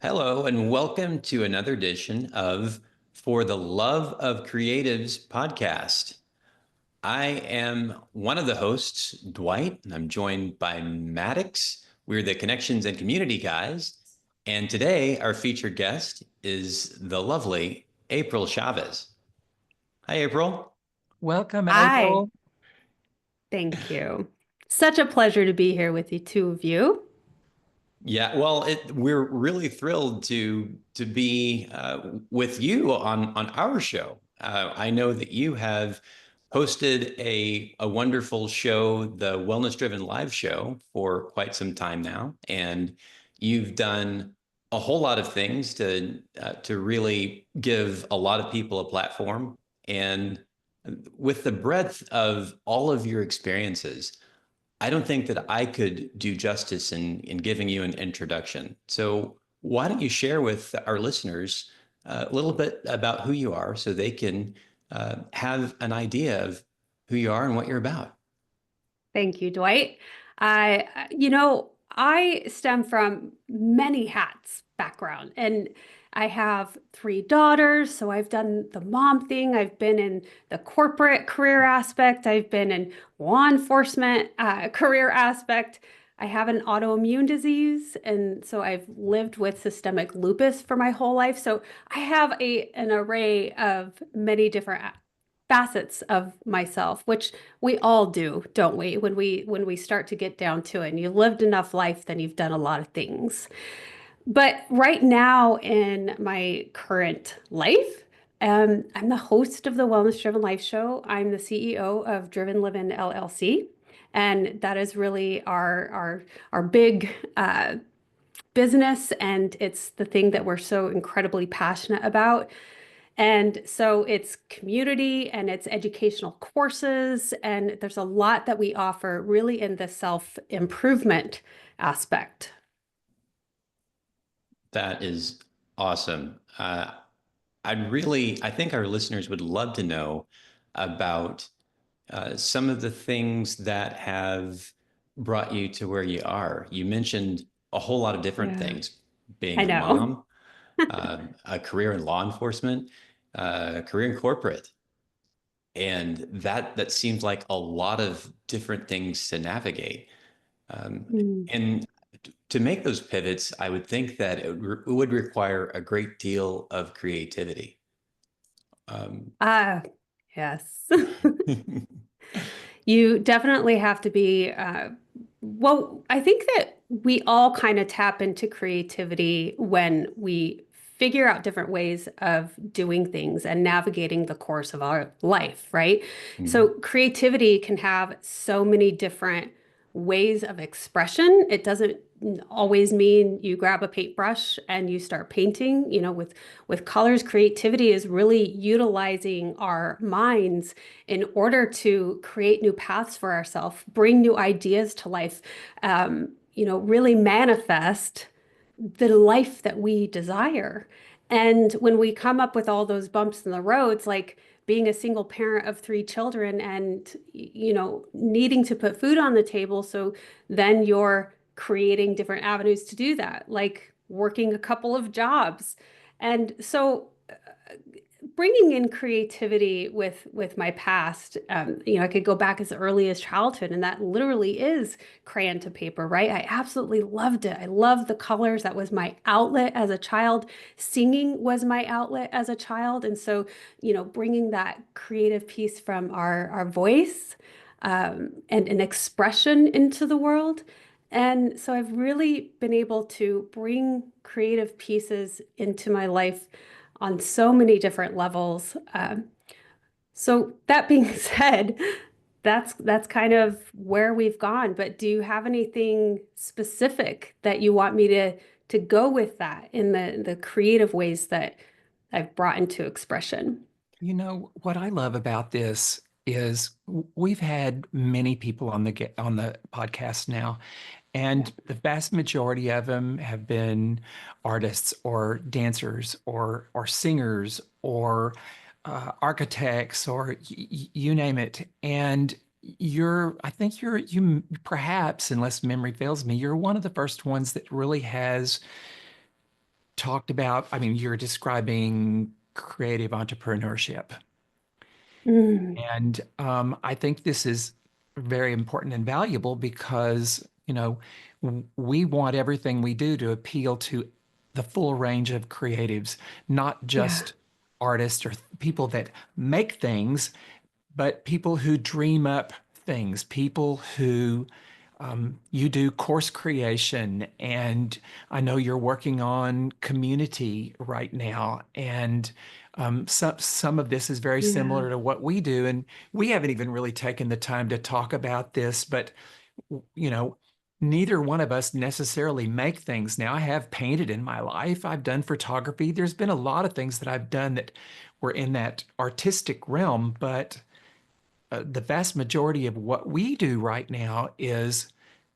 Hello, and welcome to another edition of For the Love of Creatives podcast. I am one of the hosts, Dwight, and I'm joined by Maddox. We're the connections and community guys. And today, our featured guest is the lovely April Chavez. Hi, April. Welcome, Hi, April. thank you. Such a pleasure to be here with the two of you. Yeah, well, we're really thrilled to be with you on our show. I know that you have hosted a wonderful show, the Wellness Driven Live Show, for quite some time now, and you've done a whole lot of things to really give a lot of people a platform. And with the breadth of all of your experiences, I don't think that I could do justice in giving you an introduction. So why don't you share with our listeners a little bit about who you are so they can have an idea of who you are and what you're about? Thank you, Dwight. I stem from many hats background, and I have three daughters, so I've done the mom thing. I've been in the corporate career aspect. I've been in law enforcement career aspect. I have an autoimmune disease, and so I've lived with systemic lupus for my whole life. So I have an array of many different facets of myself, which we all do, don't we? When we start to get down to it, and you've lived enough life, then you've done a lot of things. But right now in my current life, I'm the host of the Wellness Driven Life Show. I'm the CEO of Driven Living LLC, and that is really our big business, and it's the thing that we're so incredibly passionate about. And so it's community and it's educational courses, and there's a lot that we offer really in the self-improvement aspect. That is awesome. I think our listeners would love to know about some of the things that have brought you to where you are. You mentioned a whole lot of different Yeah, things, being I a know. mom, a career in law enforcement, a career in corporate. And that seems like a lot of different things to navigate. Um, Mm. and to make those pivots, I would think that it would require a great deal of creativity. Um, Ah, yes. You definitely have to be, well, I think that we all kind of tap into creativity when we figure out different ways of doing things and navigating the course of our life, right? So mhm. creativity can have so many different ways of expression. It doesn't always mean you grab a paintbrush and you start painting, with colors. Creativity is really utilizing our minds in order to create new paths for ourselves, bring new ideas to life, really manifest the life that we desire. And when we come up with all those bumps in the roads, like being a single parent of three children and, needing to put food on the table, so then you're creating different avenues to do that, like working a couple of jobs. And so bringing in creativity with my past, I could go back as early as childhood, and that literally is crayon to paper, right? I absolutely loved it. I loved the colors. That was my outlet as a child. Singing was my outlet as a child, and so bringing that creative piece from our voice, and an expression into the world. And so I've really been able to bring creative pieces into my life on so many different levels. So that being said, that's kind of where we've gone. But do you have anything specific that you want me to go with that in the creative ways that I've brought into expression? You know, what I love about this is we've had many people on the podcast now, Yeah. and the vast majority of them have been artists or dancers or singers or architects or you name it. And I think you perhaps, unless memory fails me, you're one of the first ones that really has talked about, I mean, you're describing creative entrepreneurship. Mm, And I think this is very important and valuable because, we want everything we do to appeal to the full range of creatives, not yeah. just artists or people that make things, but people who dream up things, people who you do course creation, and I know you're working on community right now, and some of this is very Yeah. similar to what we do, and we haven't even really taken the time to talk about this, but you know, neither one of us necessarily make things. Now, I have painted in my life. I've done photography. There's been a lot of things that I've done that were in that artistic realm, but the vast majority of what we do right now is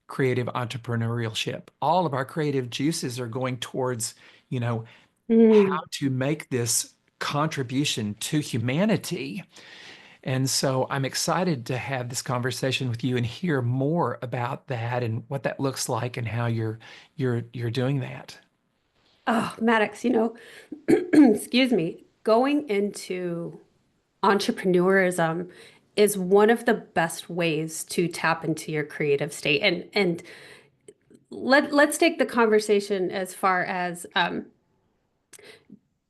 creative entrepreneurship. All of our creative juices are going towards, you know, how Mm. to make this contribution to humanity. And so I'm excited to have this conversation with you and hear more about that and what that looks like and how you're doing that. Oh, Maddox, excuse me, going into entrepreneurism is one of the best ways to tap into your creative state. And let's take the conversation as far as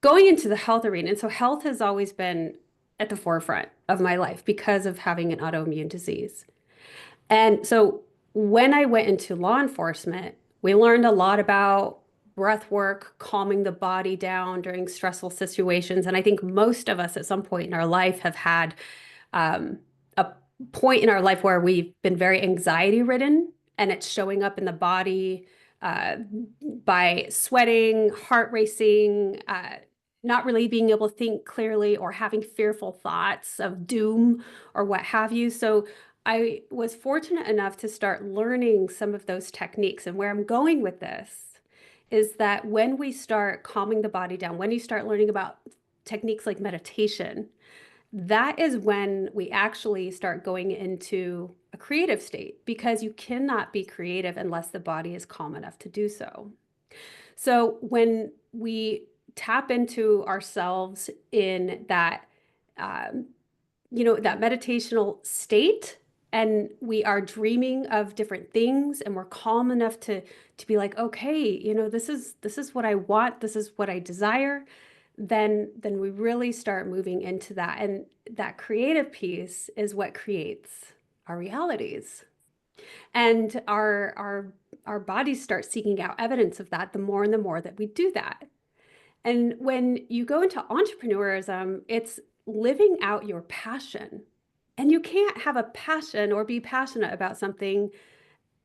going into the health arena. And so health has always been at the forefront of my life because of having an autoimmune disease. And so when I went into law enforcement, we learned a lot about breath work, calming the body down during stressful situations. And I think most of us at some point in our life have had a point in our life where we've been very anxiety ridden and it's showing up in the body uh, by sweating, heart racing, not really being able to think clearly or having fearful thoughts of doom or what have you. So I was fortunate enough to start learning some of those techniques. And where I'm going with this is that when we start calming the body down, when you start learning about techniques like meditation, that is when we actually start going into a creative state because you cannot be creative unless the body is calm enough to do so. So when we tap into ourselves in that, um, that meditational state, and we are dreaming of different things, and we're calm enough to be like, okay, this is what I want, this is what I desire, then we really start moving into that. And that creative piece is what creates our realities. And our bodies start seeking out evidence of that the more and the more that we do that. And when you go into entrepreneurism, it's living out your passion. And you can't have a passion or be passionate about something,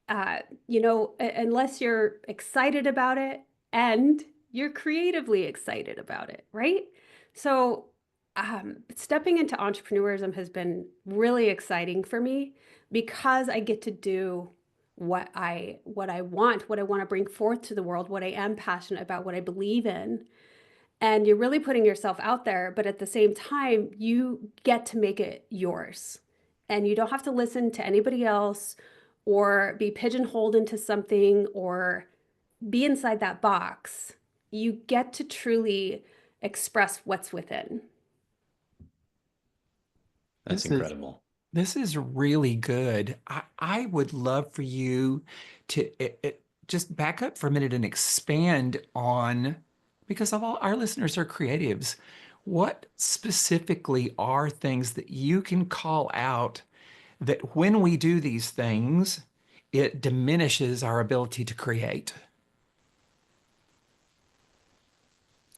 unless you're excited about it and you're creatively excited about it, right? So, stepping into entrepreneurism has been really exciting for me because I get to do what I want to bring forth to the world, what I am passionate about, what I believe in. And you're really putting yourself out there, but at the same time, you get to make it yours. And you don't have to listen to anybody else or be pigeonholed into something or be inside that box. You get to truly express what's within. That's This is incredible. This is really good. I would love for you to just back up for a minute and expand on, because of all our listeners are creatives, what specifically are things that you can call out that when we do these things, it diminishes our ability to create?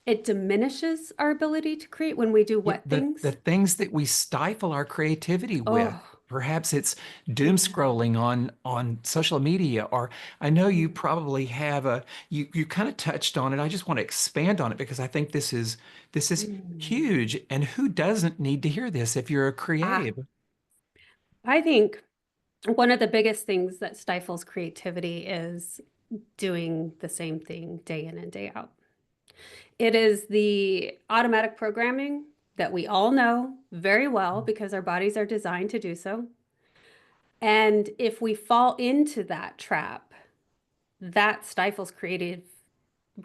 It diminishes our ability to create when we do Yeah, what the things? things that we stifle our creativity with. Oh, Perhaps it's doom yeah. scrolling on social media, or I know you Mm. probably have you kind of touched on it. I just want to expand on it because I think this is Mm. huge. And who doesn't need to hear this if you're a Ah, creative? I think one of the biggest things that stifles creativity is doing the same thing day in and day out. It is the automatic programming that we all know very well because our bodies are designed to do so. And if we fall into that trap, that stifles creative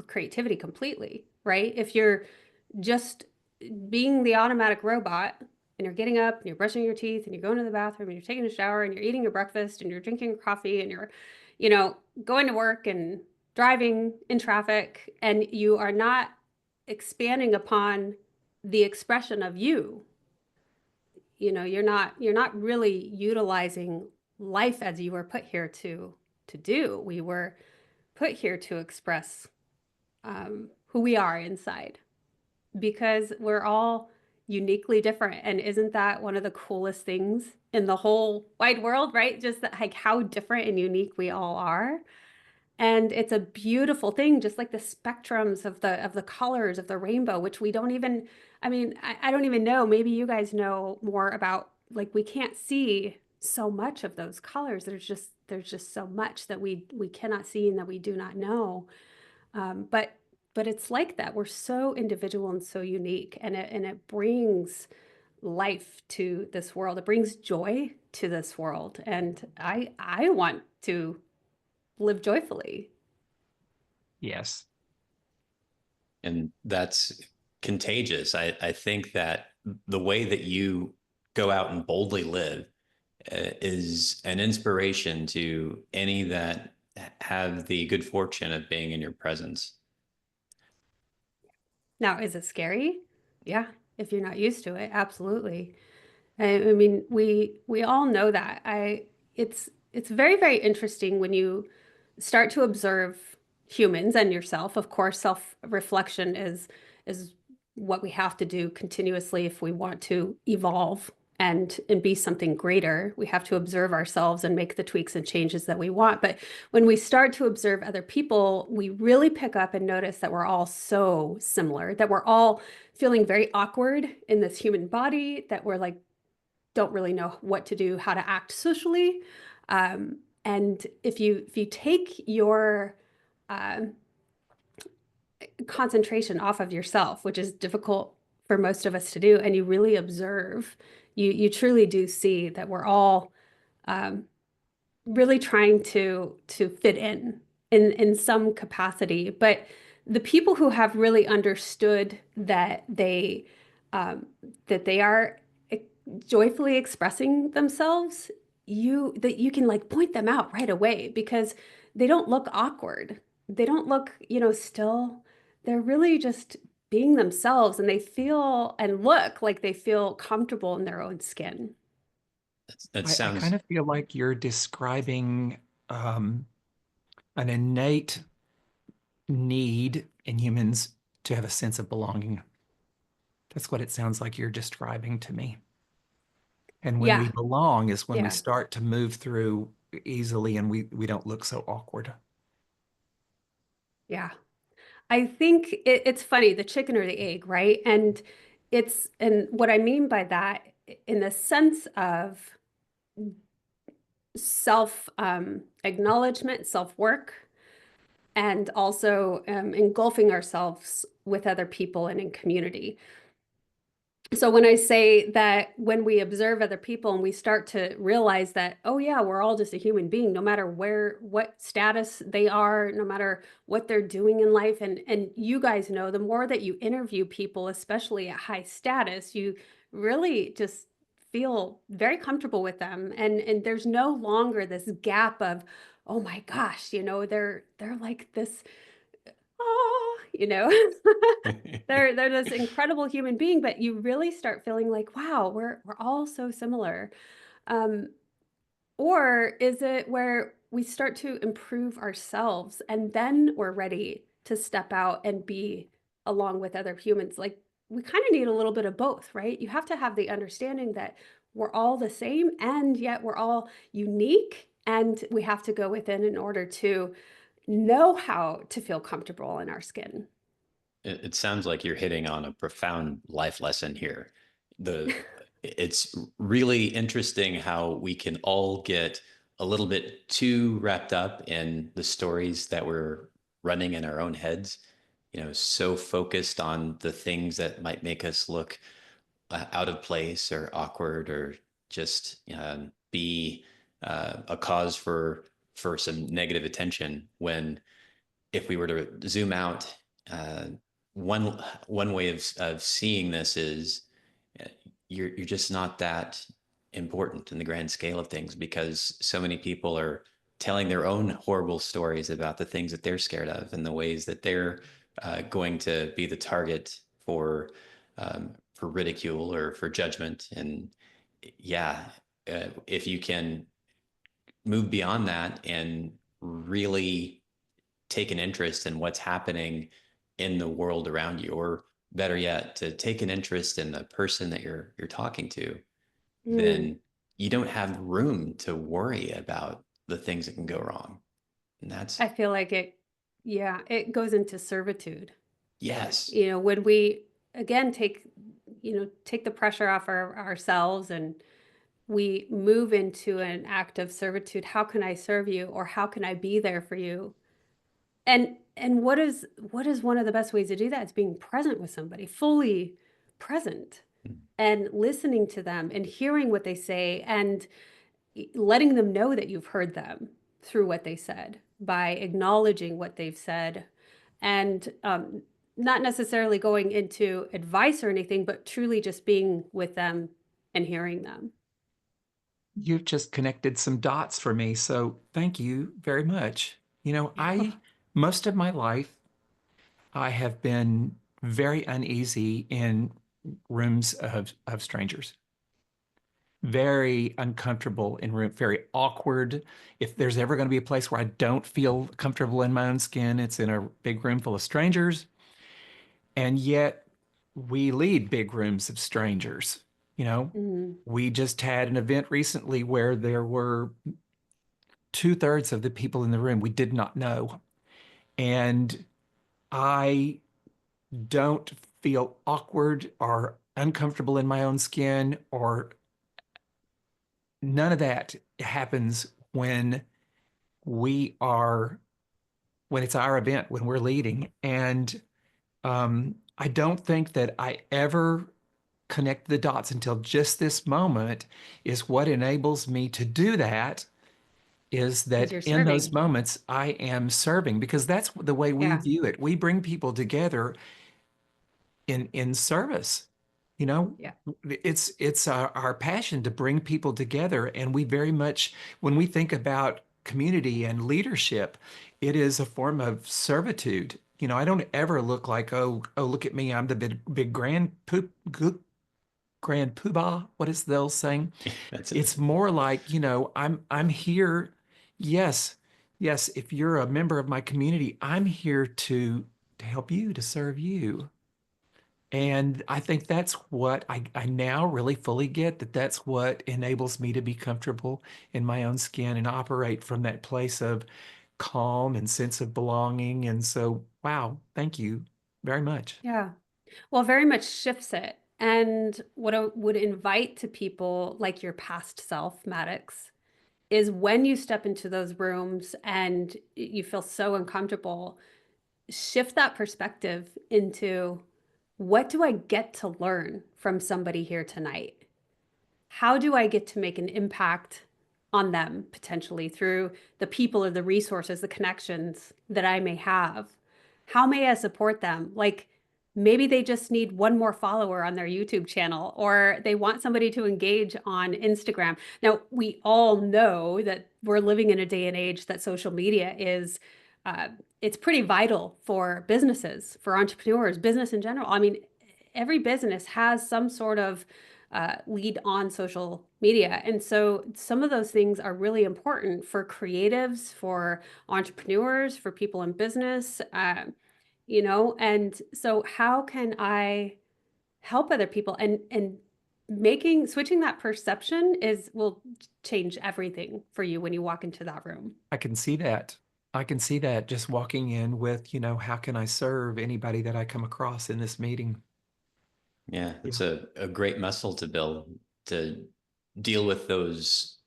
creativity completely, right? If you're just being the automatic robot and you're getting up and you're brushing your teeth and you're going to the bathroom and you're taking a shower and you're eating your breakfast and you're drinking coffee and you're, going to work and driving in traffic, and you are not expanding upon the expression of you, you're not really utilizing life as you were put here to do. We were put here to express who we are inside, because we're all uniquely different. And isn't that one of the coolest things in the whole wide world, right? Just that, like, how different and unique we all are. And it's a beautiful thing, just like the spectrums of the colors of the rainbow, which we don't even, I mean, I don't even know, maybe you guys know more about, like, we can't see so much of those colors. There's just so much that we cannot see and that we do not know. But it's like that. We're so individual and so unique, and it brings life to this world. It brings joy to this world, and I want to live joyfully. Yes. And that's contagious. I think that the way that you go out and boldly live is an inspiration to any that have the good fortune of being in your presence. Now, is it scary? Yeah, if you're not used to it, absolutely. I mean, we all know that. It's very, very interesting when you start to observe humans and yourself. Of course, self-reflection is what we have to do continuously if we want to evolve and be something greater. We have to observe ourselves and make the tweaks and changes that we want. But when we start to observe other people, we really pick up and notice that we're all so similar, that we're all feeling very awkward in this human body, that we're like, don't really know what to do, how to act socially. And if you take your concentration off of yourself, which is difficult for most of us to do, and you really observe, you truly do see that we're all really trying to fit in some capacity. But the people who have really understood that they are joyfully expressing themselves, that you can, like, point them out right away, because they don't look awkward. They don't look, still. They're really just being themselves, and they feel and look like they feel comfortable in their own skin. That I sounds kind of feel like you're describing an innate need in humans to have a sense of belonging. That's what it sounds like you're describing to me. And when we Yeah, belong is when we yeah, start to move through easily and we don't look so awkward. yeah. I think it's funny, the chicken or the egg, right? And what I mean by that, in the sense of self acknowledgement, self work, and also engulfing ourselves with other people and in community. So when I say that, when we observe other people and we start to realize that, oh yeah, we're all just a human being, no matter what status they are, no matter what they're doing in life. And you guys know, the more that you interview people, especially at high status, you really just feel very comfortable with them. And there's no longer this gap of, oh my gosh, they're like this, oh, they're this incredible human being, but you really start feeling like, wow, we're all so similar. Um, or is it where we start to improve ourselves and then we're ready to step out and be along with other humans? Like, we kind of need a little bit of both, right? You have to have the understanding that we're all the same and yet we're all unique, and we have to go within in order to know how to feel comfortable in our skin. it sounds like you're hitting on a profound life lesson here. It's really interesting how we can all get a little bit too wrapped up in the stories that we're running in our own heads, so focused on the things that might make us look out of place or awkward, or just be a cause for some negative attention, when if we were to zoom out, one one way of seeing this is you're just not that important in the grand scale of things, because so many people are telling their own horrible stories about the things that they're scared of and the ways that they're going to be the target for ridicule or for judgment. And yeah, if you can move beyond that and really take an interest in what's happening in the world around you, or better yet, to take an interest in the person that you're talking to, Mm. then you don't have room to worry about the things that can go wrong. And that's, I feel like yeah, it goes into servitude. yes. When we again take the pressure off ourselves and we move into an act of servitude. How can I serve you, or how can I be there for you? And what is one of the best ways to do that? It's being present with somebody, fully present, and listening to them and hearing what they say, and letting them know that you've heard them through what they said, by acknowledging what they've said, and not necessarily going into advice or anything, but truly just being with them and hearing them. You've just connected some dots for me. So thank you very much. Most of my life, I have been very uneasy in rooms of strangers, very uncomfortable in room, very awkward. If there's ever going to be a place where I don't feel comfortable in my own skin, it's in a big room full of strangers. And yet we lead big rooms of strangers. You know, Mhm. we just had an event recently where there were two-thirds of the people in the room we did not know. And I don't feel awkward or uncomfortable in my own skin, or none of that happens we are, when it's our event, when we're leading. And I don't think that I ever connect the dots until just this moment is what enables me to do that, is Is that you're in those serving. moments I am serving, because that's the way we Yeah. view it. We bring people together in service. You know, Yeah. it's our passion to bring people together, and we very much, when we think about community and leadership, it is a form of servitude. I don't ever look like, oh, look at me, I'm the big grand poobah. What is the old saying? That's it. It's more like, I'm here. Yes, yes. If you're a member of my community, I'm here to help you, to serve you. And I think that's what I now really fully get, that that's what enables me to be comfortable in my own skin and operate from that place of calm and sense of belonging. And so, wow, thank you very much. Yeah. Well, very much shifts it. And what I would invite to people like your past self, Maddox, is when you step into those rooms and you feel so uncomfortable, shift that perspective into, what do I get to learn from somebody here tonight? How do I get to make an impact on them potentially through the people or the resources, the connections that I may have? How may I support them? Like, maybe they just need one more follower on their YouTube channel, or they want somebody to engage on Instagram. Now, we all know that we're living in a day and age that social media is it's pretty vital for businesses, for entrepreneurs, business in general. I mean, every business has some sort of lead on social media. And so some of those things are really important for creatives, for entrepreneurs, for people in business, and so how can I help other people? And switching that perception will change everything for you when you walk into that room. I can see that. I can see that just walking in with, how can I serve anybody that I come across in this meeting? Yeah, Yeah. it's a great muscle to build, to deal with those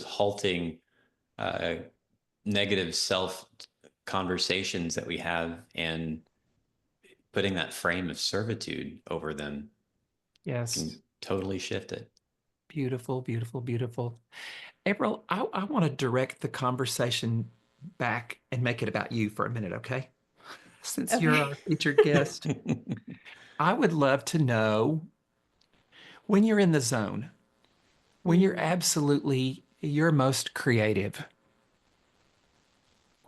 halting uh, negative self conversations that we have, and putting that frame of servitude over them Yes. can totally shift it. Beautiful, beautiful, beautiful. April, I want to direct the conversation back and make it about you for a minute, okay? Since you're Okay. our featured guest, I would love to know when you're in the zone, when you're Mm. absolutely your most creative,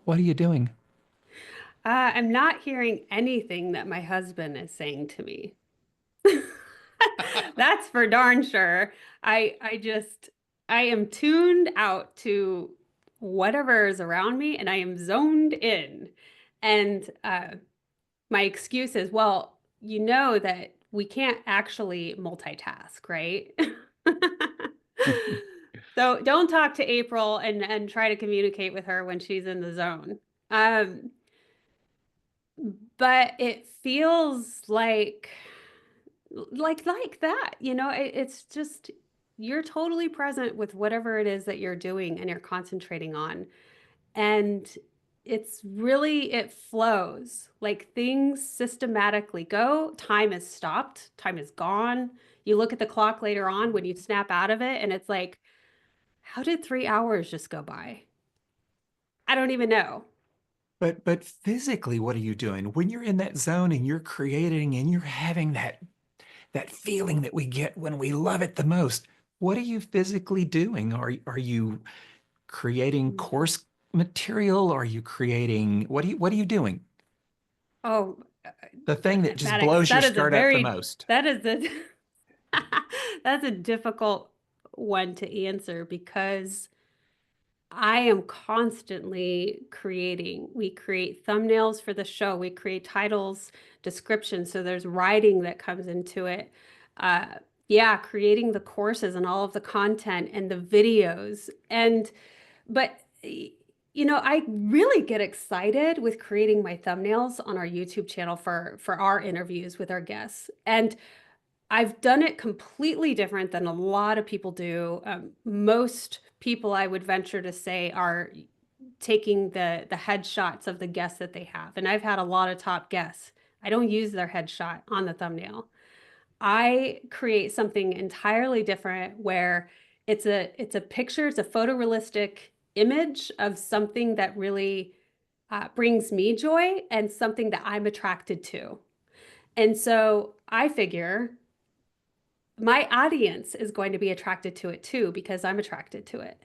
what are you doing? I'm not hearing anything that my husband is saying to me. That's for darn sure. I just I am tuned out to whatever is around me and I am zoned in. And my excuse is, well, you know that we can't actually multitask, right? So don't talk to April and try to communicate with her when she's in the zone. Um, but it feels like that, it's just you're totally present with whatever it is that you're doing and you're concentrating on. And it flows like things systematically go. Time is stopped, time is gone. You look at the clock later on when you snap out of it, and it's like, how did 3 hours just go by? I don't even know. But physically, what are you doing when you're in that zone and you're creating and you're having that feeling that we get when we love it the most? What are you physically doing? Are you creating course material? Are you creating what are you doing? Oh, The thing that just mathematics. blows your skirt up the most. That is a that's a difficult one to answer because I am constantly creating. We create thumbnails for the show. We create titles, descriptions. So there's writing that comes into it. Uh, yeah, creating the courses and all of the content and the videos. But I really get excited with creating my thumbnails on our YouTube channel for our interviews with our guests. And I've done it completely different than a lot of people do. Most people, I would venture to say, are taking the headshots of the guests that they have. And I've had a lot of top guests. I don't use their headshot on the thumbnail. I create something entirely different where it's a picture, it's a photorealistic image of something that really brings me joy and something that I'm attracted to. And so I figure my audience is going to be attracted to it too because I'm attracted to it.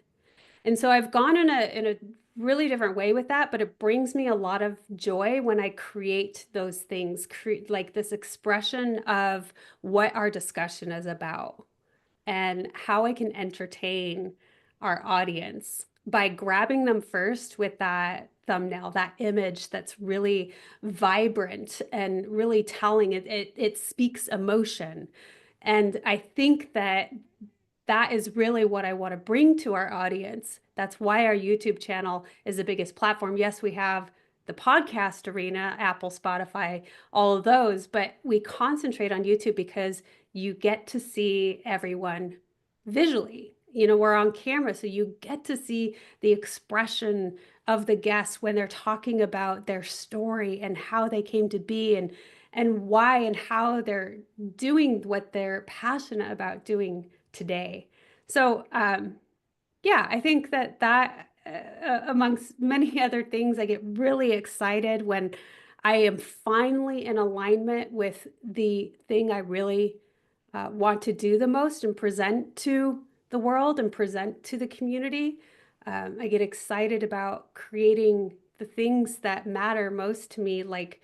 And so I've gone in a really different way with that, but it brings me a lot of joy when I create those things, create like this expression of what our discussion is about and how I can entertain our audience by grabbing them first with that thumbnail, that image that's really vibrant and really telling it speaks emotion. And I think that is really what I want to bring to our audience. That's why our YouTube channel is the biggest platform. Yes, we have the podcast arena, Apple, Spotify, all of those, but we concentrate on YouTube because you get to see everyone visually. We're on camera, so you get to see the expression of the guests when they're talking about their story and how they came to be and why and how they're doing what they're passionate about doing today. So, yeah, I think that amongst many other things, I get really excited when I am finally in alignment with the thing I really want to do the most and present to the world and present to the community. I get excited about creating the things that matter most to me, like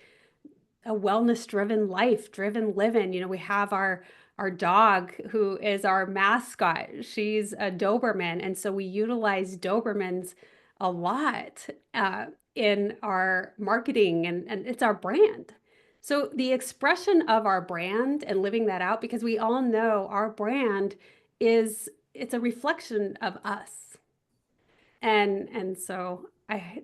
a wellness driven life, driven living. We have our dog who is our mascot. She's a Doberman, and so we utilize Dobermans a lot in our marketing, and it's our brand. So the expression of our brand and living that out, because we all know our brand it's a reflection of us. And so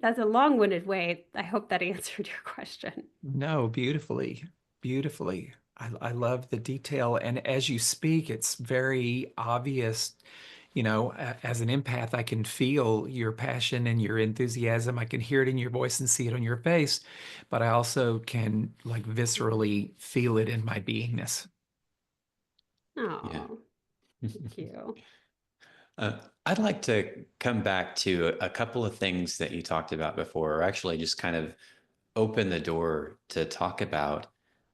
that's a long-winded way. I hope that answered your question. No, beautifully, beautifully. I love the detail. And as you speak, it's very obvious. As an empath, I can feel your passion and your enthusiasm. I can hear it in your voice and see it on your face, but I also can like viscerally feel it in my beingness. Yeah. Oh, thank you. I'd like to come back to a couple of things that you talked about before, or actually just kind of open the door to talk about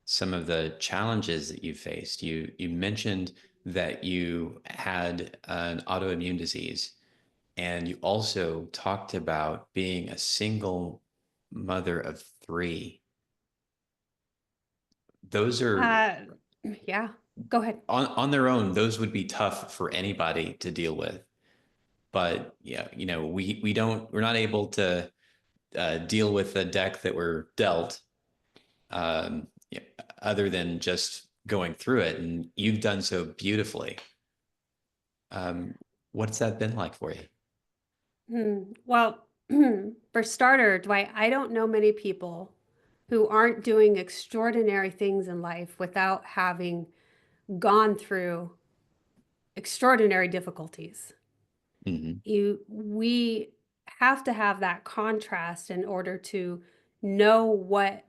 some of the challenges that you faced. You mentioned that you had an autoimmune disease, and you also talked about being a single mother of three. Those are Uh, yeah, go ahead. on their own, those would be tough for anybody to deal with. But yeah, we're not able to deal with the deck that we're dealt, yeah, other than just going through it. And you've done so beautifully. Um, what's that been like for you? Well, for starter, Dwight, I don't know many people who aren't doing extraordinary things in life without having gone through extraordinary difficulties. Hmm. We have to have that contrast in order to know what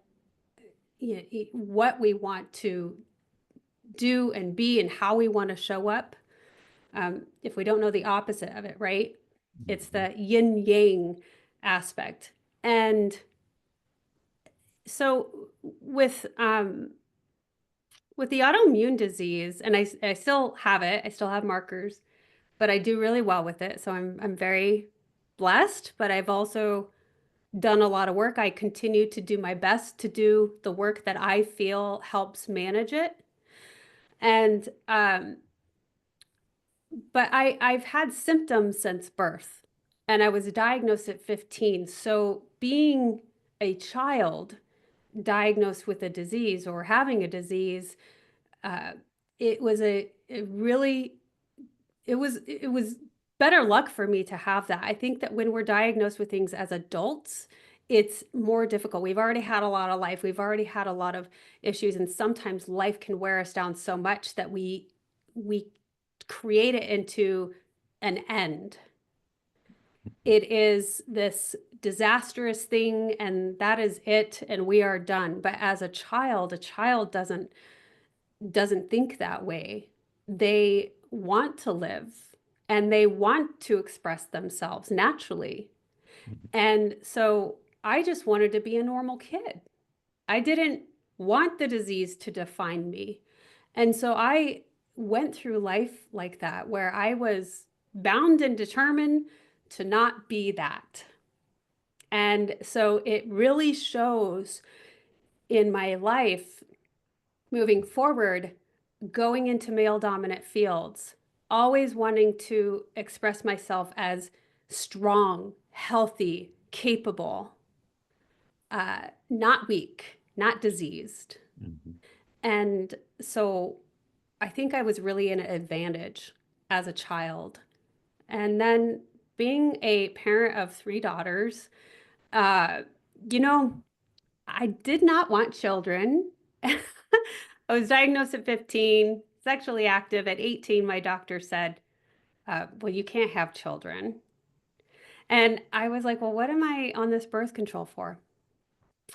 we want to do and be and how we want to show up. If we don't know the opposite of it, right? It's the yin yang aspect. And so with the autoimmune disease, and I still have it, I still have markers, but I do really well with it. So I'm very blessed, but I've also done a lot of work. I continue to do my best to do the work that I feel helps manage it. And but I've had symptoms since birth, and I was diagnosed at 15. So being a child diagnosed with a disease or having a disease, uh, it was a really it was better luck for me to have that. I think that when we're diagnosed with things as adults, it's more difficult. We've already had a lot of life. We've already had a lot of issues, and sometimes life can wear us down so much that we create it into an end. It is this disastrous thing, and that is it, and we are done. But as a child doesn't think that way. They want to live and they want to express themselves naturally. And so I just wanted to be a normal kid. I didn't want the disease to define me. And so I went through life like that, where I was bound and determined to not be that. And so it really shows in my life moving forward, going into male dominant fields, always wanting to express myself as strong, healthy, capable, not weak, not diseased. Hmm. And so I think I was really in an advantage as a child. And then being a parent of three daughters, uh, you know, I did not want children. I was diagnosed at 15, sexually active. At 18, my doctor said, well, you can't have children. And I was like, well, what am I on this birth control for?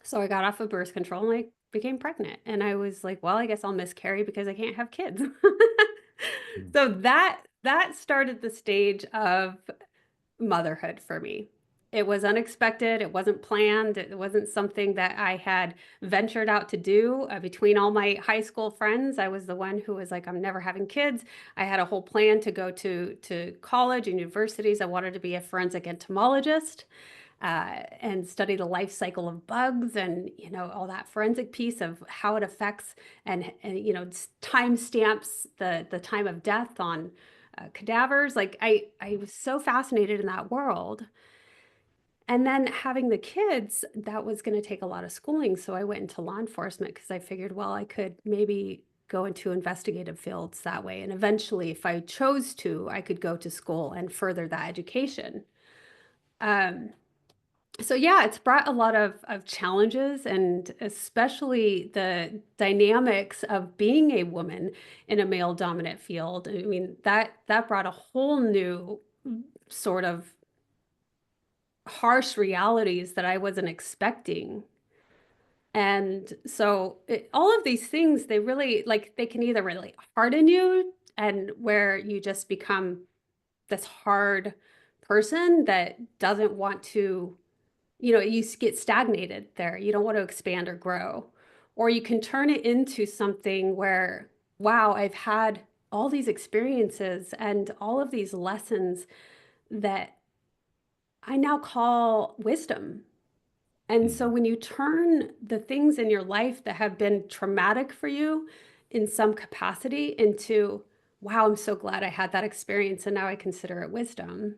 So I got off of birth control and I became pregnant. And I was like, well, I guess I'll miscarry because I can't have kids. So that started the stage of motherhood for me. It was unexpected. It wasn't planned. It wasn't something that I had ventured out to do. Between all my high school friends, I was the one who was like, I'm never having kids. I had a whole plan to go to college and universities. I wanted to be a forensic entomologist and study the life cycle of bugs and, all that forensic piece of how it affects and time stamps the time of death on cadavers. Like I was so fascinated in that world. And then having the kids, that was going to take a lot of schooling. So I went into law enforcement because I figured, well, I could maybe go into investigative fields that way. And eventually, if I chose to, I could go to school and further that education. Um, so yeah, it's brought a lot of challenges, and especially the dynamics of being a woman in a male dominant field. I mean, that brought a whole new sort of harsh realities that I wasn't expecting. And so all of these things, they really like they can either really harden you and where you just become this hard person that doesn't want to, you get stagnated there. You don't want to expand or grow. Or you can turn it into something where, wow, I've had all these experiences and all of these lessons that I now call wisdom. And so Mhm. when you turn the things in your life that have been traumatic for you in some capacity into, wow, I'm so glad I had that experience and now I consider it wisdom.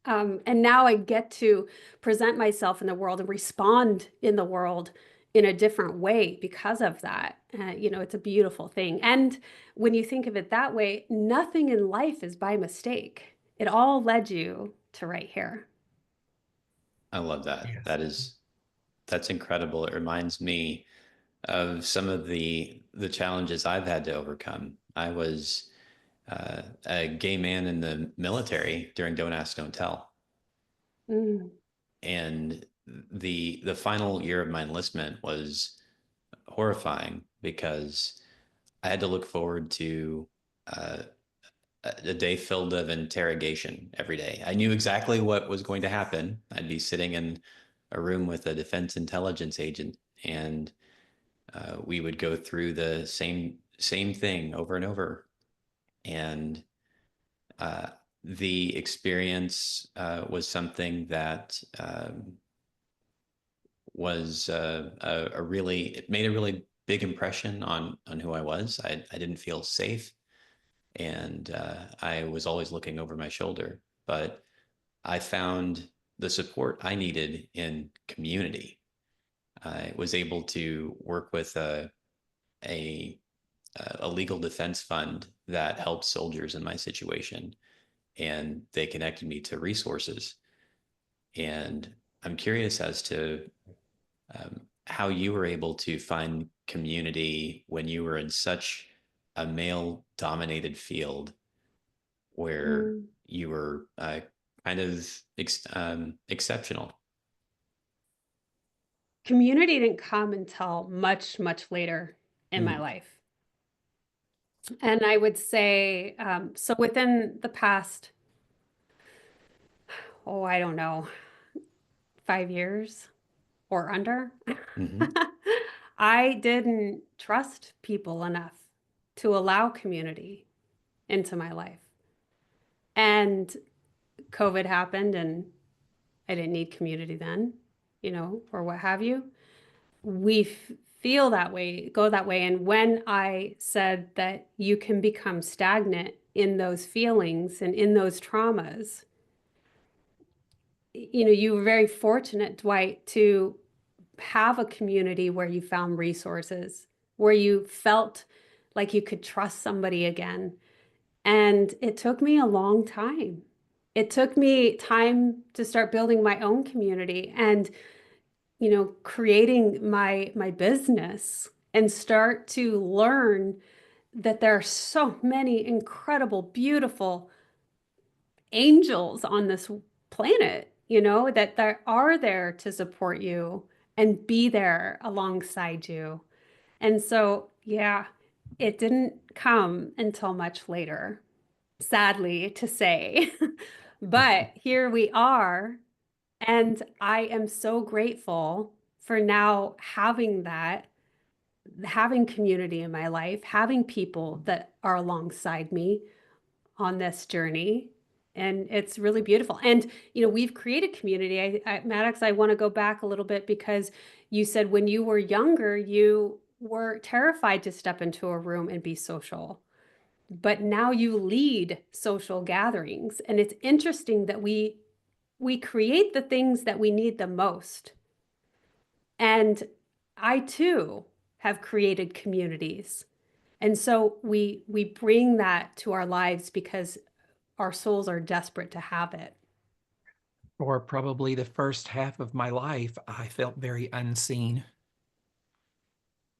And now I get to present myself in the world and respond in the world in a different way because of that. It's a beautiful thing. And when you think of it that way, nothing in life is by mistake. It all led you to right here. I love that. Yes. That's incredible. It reminds me of some of the challenges I've had to overcome. I was a gay man in the military during Don't Ask, Don't Tell, Mm, and the final year of my enlistment was horrifying because I had to look forward to uh, a day filled of interrogation every day. I knew exactly what was going to happen. I'd be sitting in a room with a defense intelligence agent, and we would go through the same thing over and over. And uh, the experience was something that was a really it made a really big impression on who I was. I didn't feel safe, and I was always looking over my shoulder. But I found the support I needed in community. I was able to work with a, a legal defense fund that helped soldiers in my situation, and they connected me to resources. And I'm curious as to how you were able to find community when you were in such a male dominated field where mm. you were kind of exceptional. Community didn't come until much, much later in my Mm, life. And I would say, so within the past, oh, I don't know, 5 years or under, hmm I didn't trust people enough to allow community into my life. And COVID happened and I didn't need community then, or what have you. We feel that way, go that way. And when I said that you can become stagnant in those feelings and in those traumas, you were very fortunate, Dwight, to have a community where you found resources, where you felt like you could trust somebody again. And it took me a long time. It took me time to start building my own community and, creating my business and start to learn that there are so many incredible, beautiful angels on this planet, that are there to support you and be there alongside you. And so, yeah, it didn't come until much later, sadly to say. But here we are. And I am so grateful for now having that, having community in my life, having people that are alongside me on this journey. And it's really beautiful. And, we've created community. Maddox, I want to go back a little bit because you said when you were younger, you were terrified to step into a room and be social. But now you lead social gatherings. And it's interesting that we create the things that we need the most. And I too have created communities. And so we bring that to our lives because our souls are desperate to have it. For probably the first half of my life, I felt very unseen.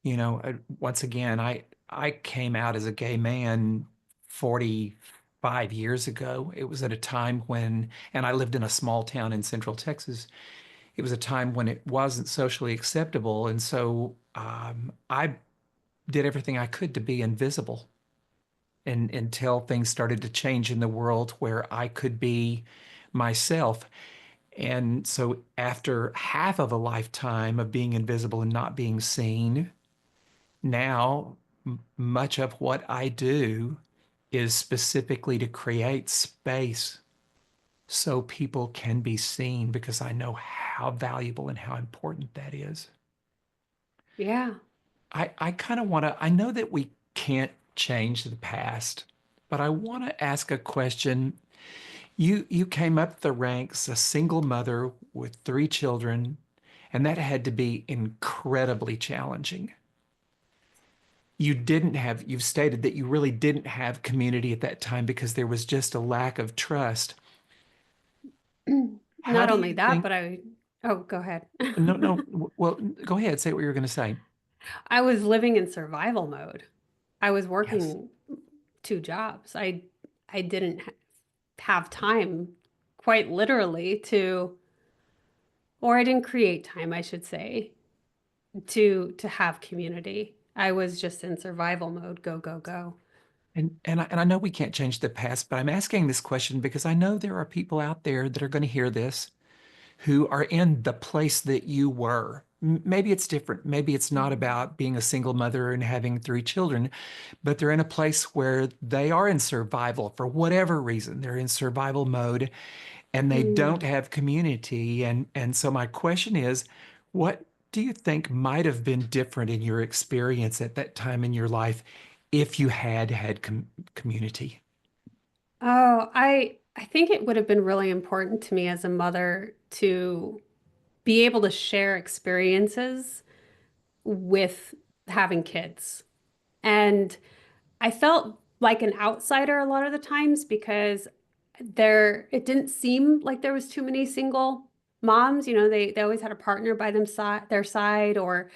Once again, I came out as a gay man 45 years ago. It was at a time when, and I lived in a small town in Central Texas. It was a time when it wasn't socially acceptable, and so I did everything I could to be invisible. and until things started to change in the world where I could be myself. And so after half of a lifetime of being invisible and not being seen, now much of what I do is specifically to create space so people can be seen because I know how valuable and how important that is. Yeah. I kind of want to, I know that we can't change the past, but I want to ask a question. You came up the ranks, a single mother with 3 children, and that had to be incredibly challenging. You've stated that you really didn't have community at that time because there was just a lack of trust. How Not do only you that, think? but oh, go ahead. No, no. Well, go ahead. Say what you were going to say. I was living in survival mode. I was Yes. working 2 jobs. I didn't have time, quite literally, or I didn't create time, I should say, to have community. I was just in survival mode, go, go, go. And I know we can't change the past, but I'm asking this question because I know there are people out there that are going to hear this who are in the place that you were. Maybe it's different. Maybe it's not about being a single mother and having 3 children, but they're in a place where they are in survival for whatever reason. They're in survival mode and they don't Mm. have community. And so my question is, what do you think might have been different in your experience at that time in your life if you had had community? Oh, I think it would have been really important to me as a mother to be able to share experiences with having kids. And I felt like an outsider a lot of the times because it didn't seem like there was too many single moms. They always had a partner by their side or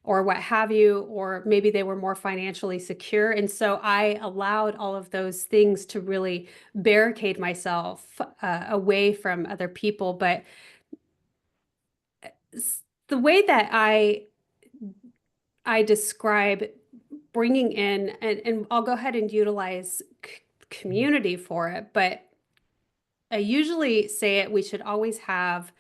what have you, or maybe they were more financially secure. And so I allowed all of those things to really barricade myself away from other people. But the way that I describe bringing in, and I'll go ahead and utilize community for it, but I usually say we should always have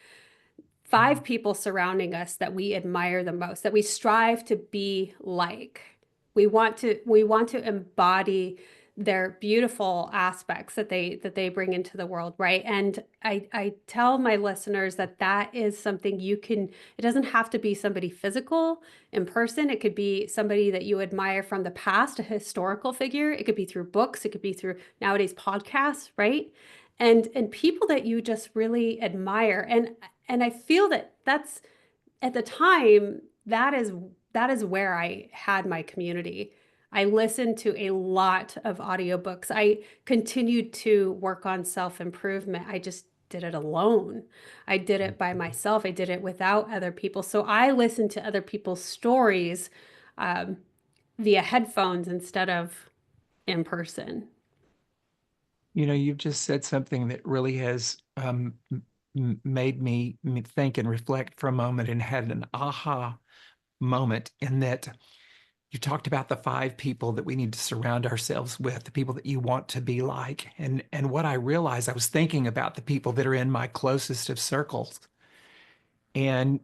5 people surrounding us that we admire the most, that we strive to be like. We want to embody their beautiful aspects that they bring into the world, right? And I tell my listeners that is something it doesn't have to be somebody physical in person. It could be somebody that you admire from the past, a historical figure. It could be through books, it could be through nowadays podcasts, right? And people that you just really admire. And I feel that's at the time that is where I had my community. I listened to a lot of audiobooks. I continued to work on self-improvement. I just did it alone. I did it by myself. I did it without other people. So I listened to other people's stories um, via headphones instead of in person. You've just said something that really has made me think and reflect for a moment and had an aha moment in that you talked about the 5 people that we need to surround ourselves with, the people that you want to be like. And what I realized, I was thinking about the people that are in my closest of circles. And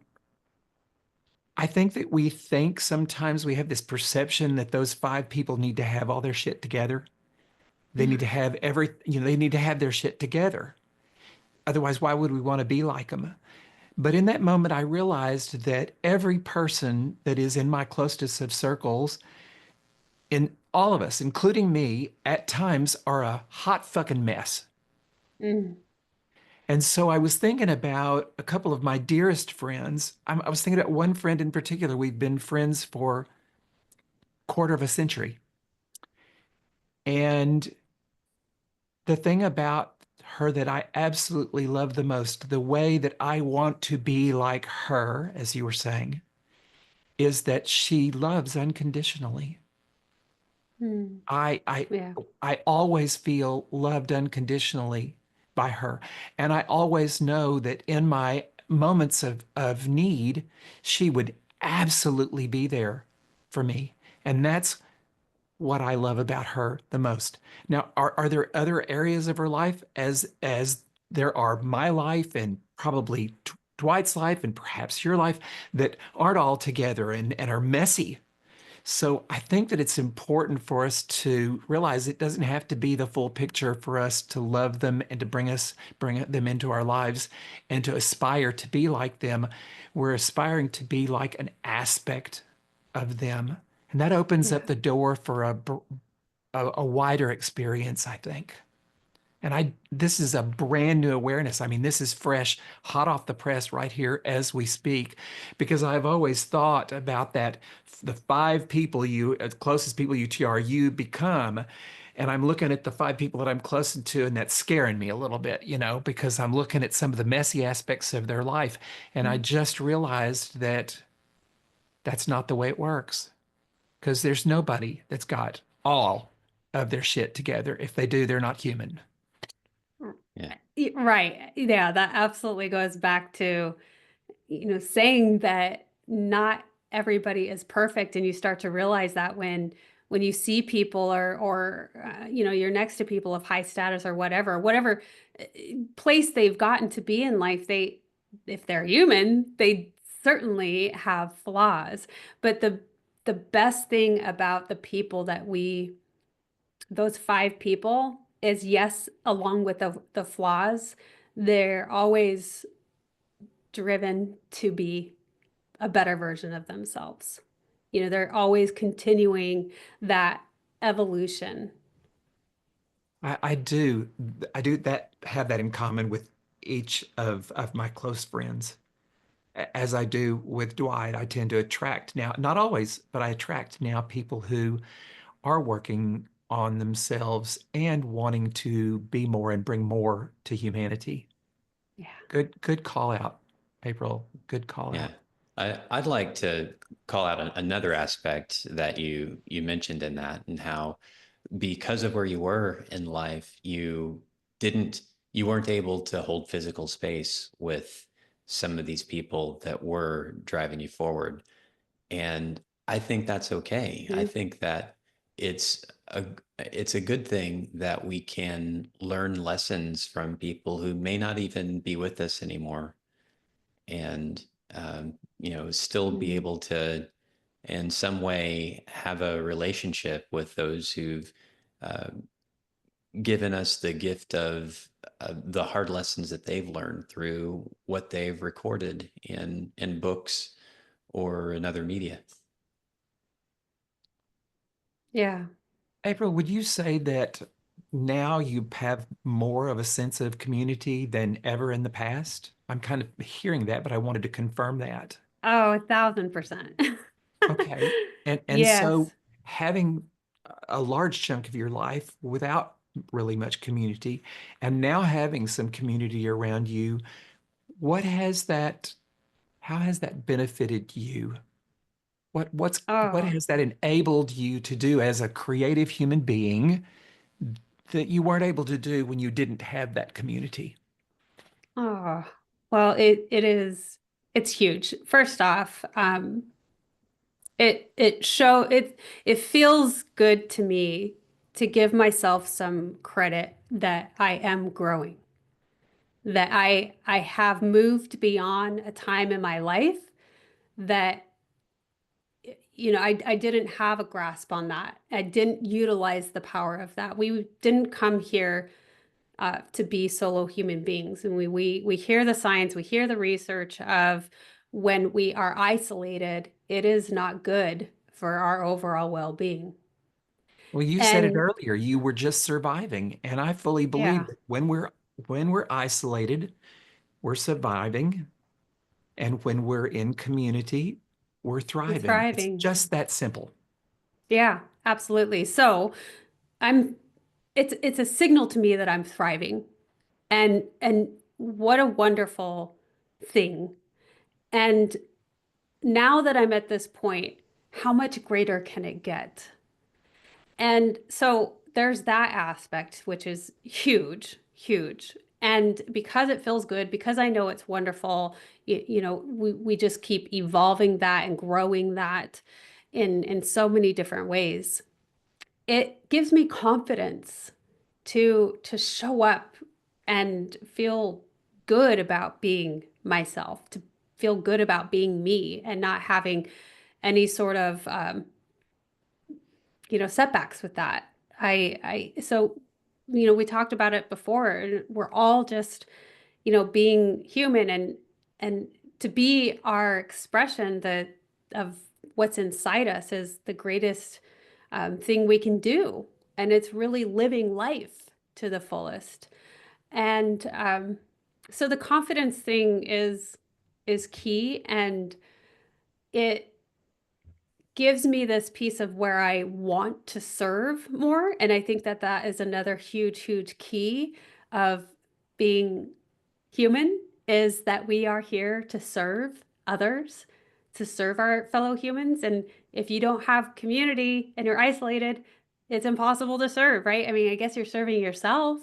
I think that we think sometimes we have this perception that those 5 people need to have all their shit together. They need to have they need to have their shit together. Otherwise, why would we want to be like them? But in that moment, I realized that every person that is in my closest of circles, in all of us, including me, at times are a hot fucking mess. Mm. And so I was thinking about a couple of my dearest friends. I was thinking about one friend in particular. We've been friends for a quarter of a century. And the thing about her that I absolutely love the most, the way that I want to be like her, as you were saying, is that she loves unconditionally. Mm. I I Yeah. I always feel loved unconditionally by her. And I always know that in my moments of need, she would absolutely be there for me. And that's what I love about her the most. Now, are there other areas of her life as there are my life and probably Dwight's life and perhaps your life that aren't all together and are messy? So I think that it's important for us to realize it doesn't have to be the full picture for us to love them and to bring them into our lives and to aspire to be like them. We're aspiring to be like an aspect of them. And that opens up Yeah. the door for a wider experience, I think. And this is a brand new awareness. I mean, this is fresh, hot off the press right here as we speak, because I've always thought about that, the five people closest people you become. And I'm looking at the five people that I'm closest to, and that's scaring me a little bit, because I'm looking at some of the messy aspects of their life. And I just realized that that's not the way it works, because there's nobody that's got all of their shit together. If they do, they're not human. Yeah. Right. Yeah, that absolutely goes back to, saying that not everybody is perfect, and you start to realize that when you see people or you're next to people of high status or whatever uh, place they've gotten to be in life, if they're human, they certainly have flaws. But the best thing about the people those five people is, yes, along with the flaws, they're always driven to be a better version of themselves. They're always continuing that evolution. I do. I do that have that in common with each of my close friends. As I do with Dwight, I tend to attract now, not always, but I attract now people who are working on themselves and wanting to be more and bring more to humanity. Yeah. Good call out, April. Good call Yeah. out. I'd like to call out another aspect that you mentioned in that, and how because of where you were in life, didn't you weren't able to hold physical space with some of these people that were driving you forward. And I think that's okay. I Mhm. think that it's a it's a good thing that we can learn lessons from people who may not even be with us anymore, and still be Mhm. able to in some way have a relationship with those who've uh, given us the gift of the hard lessons that they've learned through what they've recorded in books or in other media. Yeah. April, would you say that now you have more of a sense of community than ever in the past? I'm kind of hearing that, but I wanted to confirm that. Oh, 1,000%. Okay. And so Yes. having a large chunk of your life without really much community and now having some community around you, what has that, how has that benefited you? What Oh, has that enabled you to do as a creative human being that you weren't able to do when you didn't have that community? oh. Well, it's huge. First off, it feels good to me to give myself some credit that I am growing, that I have moved beyond a time in my life that I didn't have a grasp on that. I didn't utilize the power of that. We didn't come here to be solo human beings, and we hear the science, we hear the research of when we are isolated, it is not good for our overall well-being. Well, you said it And earlier, you were just surviving, and I fully believe yeah, that when we're isolated, we're surviving, and when we're in community, we're we're thriving. It's thriving. just that simple. Yeah, absolutely. So I'm it's a signal to me that I'm thriving. And what a wonderful thing. And now that I'm at this point, how much greater can it get? And so there's that aspect, which is huge, huge. And because it feels good, because I know it's wonderful, we just keep evolving that and growing that in so many different ways. it gives me confidence to show up and feel good about being myself, to feel good about being me and not having any sort of setbacks with that. So we talked about it before, and we're all just being human, and to be our expression of what's inside us is the greatest thing we can do. And it's really living life to the fullest. And so the confidence thing is key, and it gives me this piece of where I want to serve more. And I think that that is another huge, huge key of being human, is that we are here to serve others, to serve our fellow humans. And if you don't have community and you're isolated, it's impossible to serve, right? I mean, I guess you're serving yourself,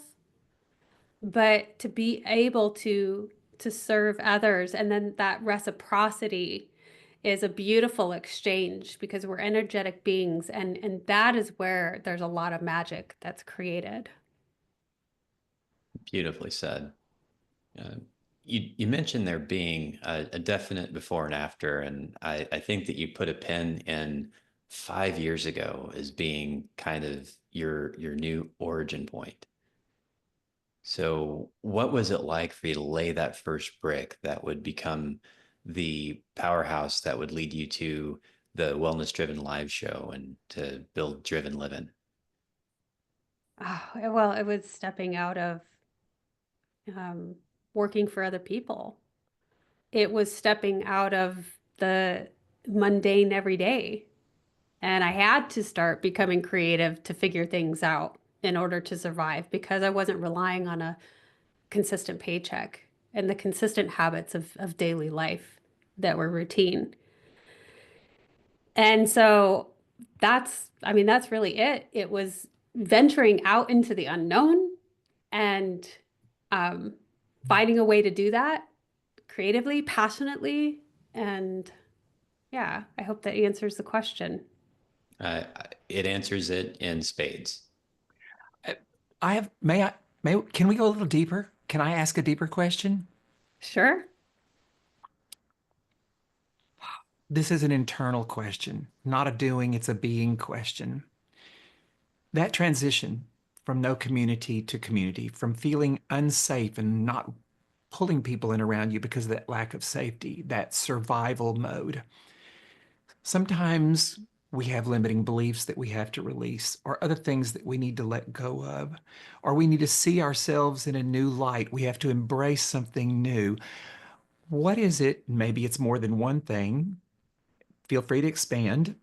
but to be able to serve others, and then that reciprocity is a beautiful exchange, because we're energetic beings, and that is where there's a lot of magic that's created. Beautifully said. Uh, you mentioned there being a definite before and after, and I think that you put a pin in 5 years ago as being kind of your new origin point. So what was it like for you to lay that first brick that would become the powerhouse that would lead you to the Wellness Driven Live show and to build Driven Living? Oh, well, it was stepping out of um, working for other people. It was stepping out of the mundane everyday. And I had to start becoming creative to figure things out in order to survive, because I wasn't relying on a consistent paycheck and the consistent habits of daily life that were routine. And so I mean, that's really it. It was venturing out into the unknown and um, finding a way to do that creatively, passionately. And yeah, I hope that answers the question. Uh, it answers it in spades. Uh, I have, can we go a little deeper? Can I ask a deeper question? Sure. This is an internal question, not a doing, it's a being question. That transition from no community to community, from feeling unsafe and not pulling people in around you because of that lack of safety, that survival mode. Sometimes we have limiting beliefs that we have to release, or other things that we need to let go of, or we need to see ourselves in a new light. We have to embrace something new. What is it? Maybe it's more than one thing. Feel free to expand.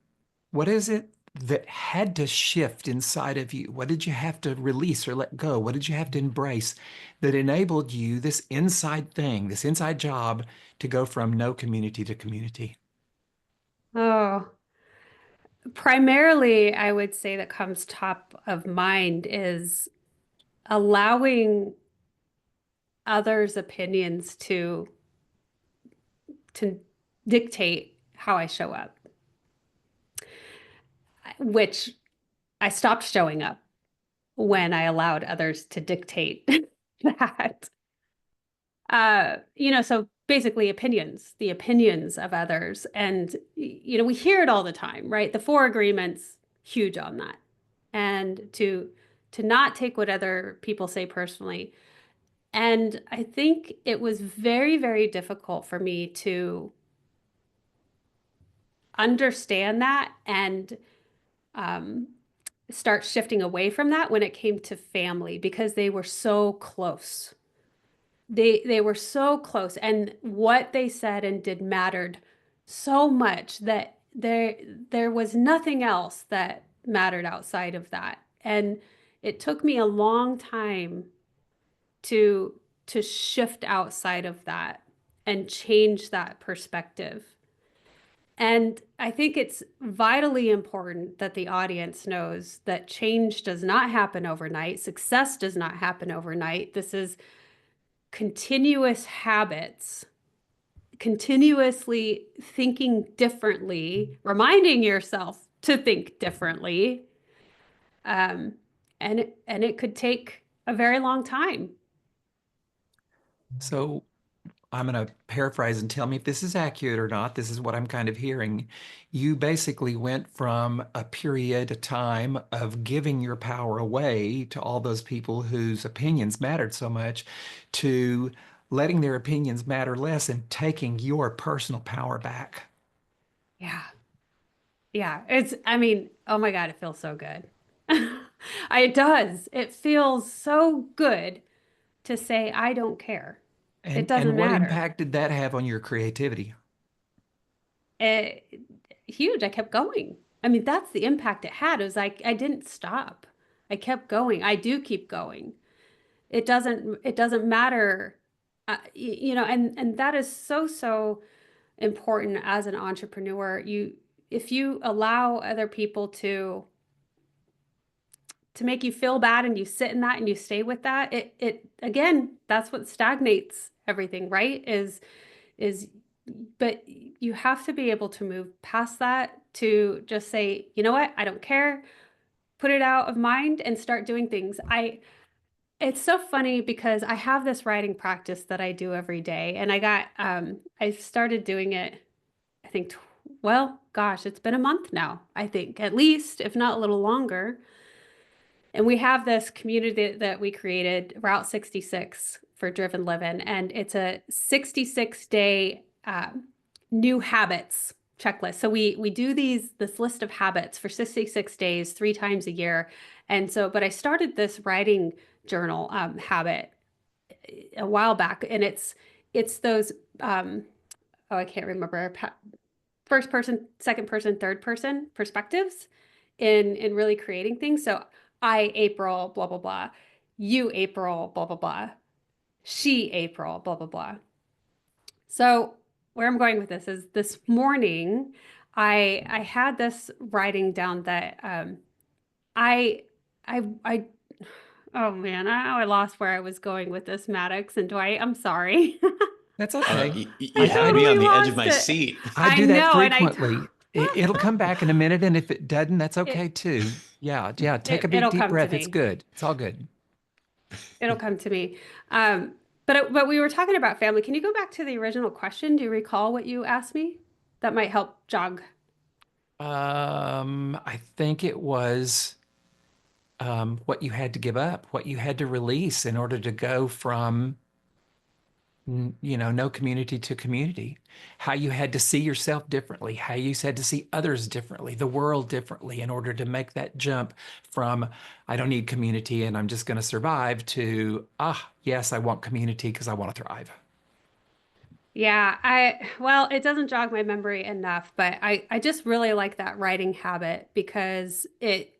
What is it that had to shift inside of you? What did you have to release or let go? What did you have to embrace that enabled you, this inside thing, this inside job, to go from no community to community? Oh, primarily, I would say that comes top of mind is allowing others' opinions to dictate how I show up, which I stopped showing up when I allowed others to dictate that. So basically the opinions of others. And, we hear it all the time, right? The four agreements, huge on that. And to not take what other people say personally. And I think it was very, very difficult for me to understand that and um, start shifting away from that when it came to family, because they were so close. They were so close, and what they said and did mattered so much that there was nothing else that mattered outside of that. And it took me a long time to to shift outside of that and change that perspective. And I think it's vitally important that the audience knows that change does not happen overnight. Success does not happen overnight. This is continuous habits, continuously thinking differently, reminding yourself to think differently, And it could take a very long time. So I'm going to paraphrase and tell me if this is accurate or not. This is what I'm kind of hearing. You basically went from a period of time of giving your power away to all those people whose opinions mattered so much to letting their opinions matter less and taking your personal power back. Yeah. Yeah. I mean, oh my God, it feels so good. It does. It feels so good to say, I don't care. It And doesn't what matter. impact did that have on your creativity? It, huge. I kept going. I mean, that's the impact it had. It was like I didn't stop. I kept going. I do keep going. It doesn't matter. And that is so important as an entrepreneur. If you allow other people to make you feel bad and you sit in that and you stay with that, it again, that's what stagnates everything, right? Is but you have to be able to move past that to just say, you know what, I don't care, put it out of mind and start doing things. It's so funny because I have this writing practice that I do every day, and I started doing it, I think, well, gosh, it's been a month now, I think, at least, if not a little longer. And we have this community that we created, Route 66 for Driven Living, and it's a 66-day new habits checklist. So we do this list of habits for 66 days, 3 times a year. And so, but I started this writing journal habit a while back, and it's those oh, I can't remember, first person, second person, third person perspectives in really creating things. So I, April, blah blah blah. You, April, blah blah blah. She, April, blah blah blah. So where I'm going with this is this morning, I had this writing down that I I oh man, I lost where I was going with this, Maddox and Dwight. I'm sorry. That's Oh, okay. I you had me totally on the edge of lost my it. seat. I I do that know, and frequently. It'll come back in a minute, and if it doesn't, that's okay it, too. Yeah, yeah. Take a big it'll deep come to breath. It's me. good. It's all good. It'll come to me. But we were talking about family. Can you go back to the original question? Do you recall what you asked me? That might help jog. I think it was what you had to give up, what you had to release in order to go from, no community to community, how you had to see yourself differently, how you had to see others differently, the world differently in order to make that jump from, I don't need community and I'm just going to survive to, yes, I want community because I want to thrive. Yeah, well, it doesn't jog my memory enough, but I just really like that writing habit because it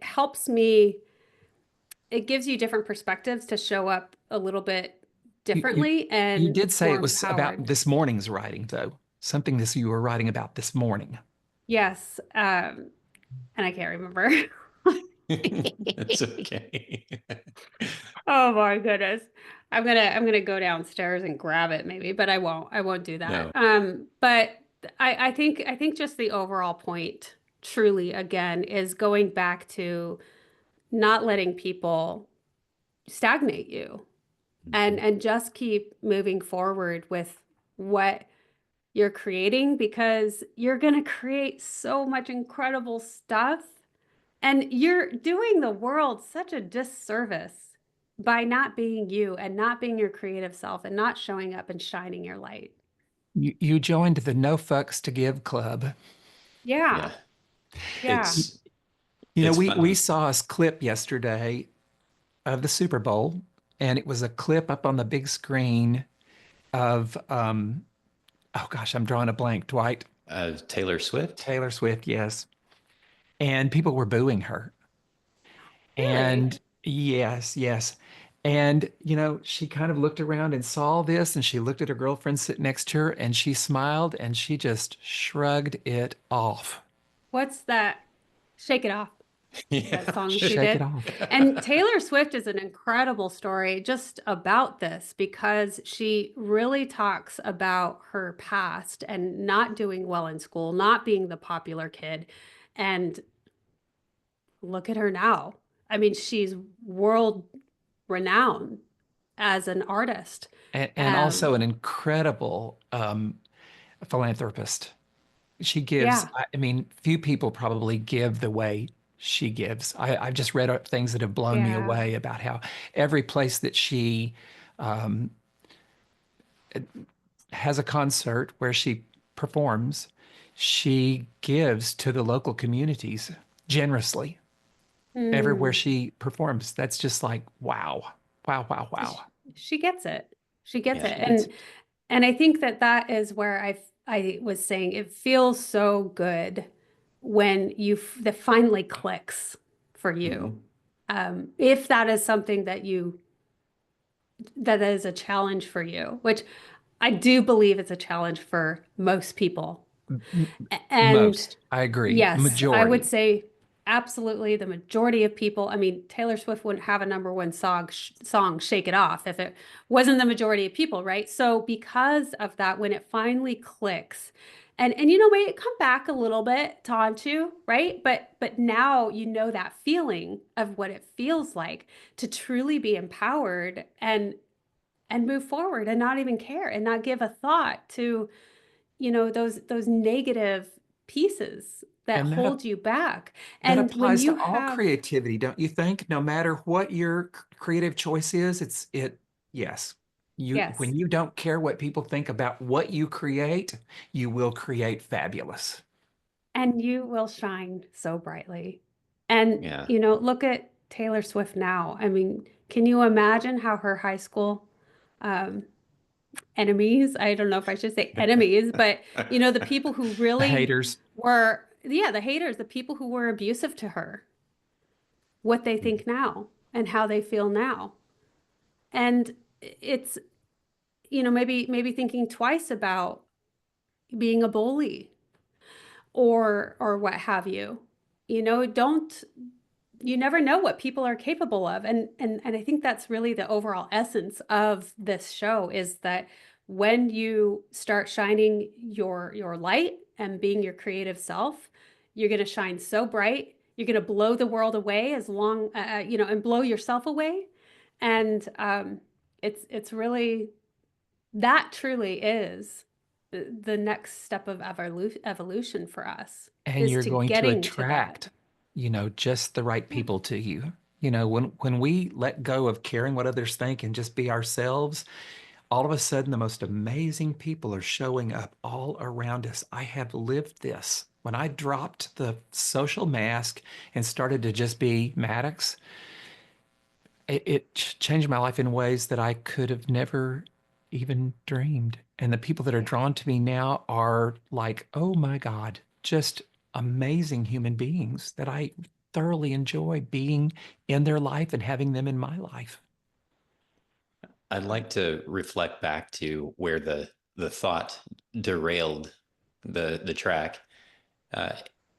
helps me, it gives you different perspectives to show up a little bit You, you, differently you and did say more it was about empowered. this morning's writing, though, something this you were writing about this morning. Yes, and I can't remember. It's okay. Oh my goodness. I'm gonna go downstairs and grab it maybe, but I won't. I won't do that. No. But I think just the overall point truly again is going back to not letting people stagnate you and just keep moving forward with what you're creating because you're gonna create so much incredible stuff. And you're doing the world such a disservice by not being you and not being your creative self and not showing up and shining your light. You joined the No Fucks to Give club. Yeah. Yeah. Yeah. You, It's know, it's we fun. saw a clip yesterday of the Super Bowl, and it was a clip up on the big screen of oh gosh, I'm drawing a blank. Dwight, Taylor Swift. Taylor Swift, yes. And people were booing her. Really? And yes, yes. And, she kind of looked around and saw this, and she looked at her girlfriend sitting next to her, and she smiled and she just shrugged it off. What's that? Shake It Off, that Yeah. song she Shake it did. off. And Taylor Swift is an incredible story just about this because she really talks about her past and not doing well in school, not being the popular kid, and look at her now. I mean, she's world renowned as an artist. And also an incredible philanthropist. She gives, Yeah, I mean, few people probably give the way she gives. I've just read things that have blown me yeah. away about how every place that she has a concert where she performs, she gives to the local communities generously everywhere Mm. she performs. That's just like, wow, wow, wow, wow. She gets it. She gets Yeah, it. she gets it. And I think that that is where I was saying it feels so good when that finally clicks for you. Mhm. If that is something that is a challenge for you, which I do believe it's a challenge for most people. And Most, I agree. yes, I would Majority. say absolutely the majority of people. I mean, Taylor Swift wouldn't have a number one song Shake It Off, if it wasn't the majority of people, right? So because of that, when it finally clicks, and may it come back a little bit to haunt you, right? But now you know that feeling of what it feels like to truly be empowered and move forward and not even care and not give a thought to those negative pieces that And hold you back. that And when applies to you all have, creativity, don't you think? No matter what your creative choice is, yes. yes, When you don't care what people think about what you create, you will create fabulous. and you will shine so brightly. And Yeah. look at Taylor Swift now. I mean, can you imagine how her high school um, enemies, I don't know if I should say enemies, but the people who The really haters. were, yeah, the haters, the people who were abusive to her, what they think now and how they feel now. And it's maybe thinking twice about being a bully or what have you. Don't you never know what people are capable of. And I think that's really the overall essence of this show is that when you start shining your light and being your creative self, you're going to shine so bright. You're going to blow the world away as long, and blow yourself away. And it's really that truly is the next step of evolution for us And is you're to going to getting to that. attract, just the right Yeah. people to you. When we let go of caring what others think and just be ourselves, all of a sudden the most amazing people are showing up all around us. I have lived this. When I dropped the social mask and started to just be Maddox, it changed my life in ways that I could have never even dreamed. And the people that are Yeah. drawn to me now are like, oh my God, just amazing human beings that I thoroughly enjoy being in their life and having them in my life. I'd like to reflect back to where the thought derailed the track. Uh,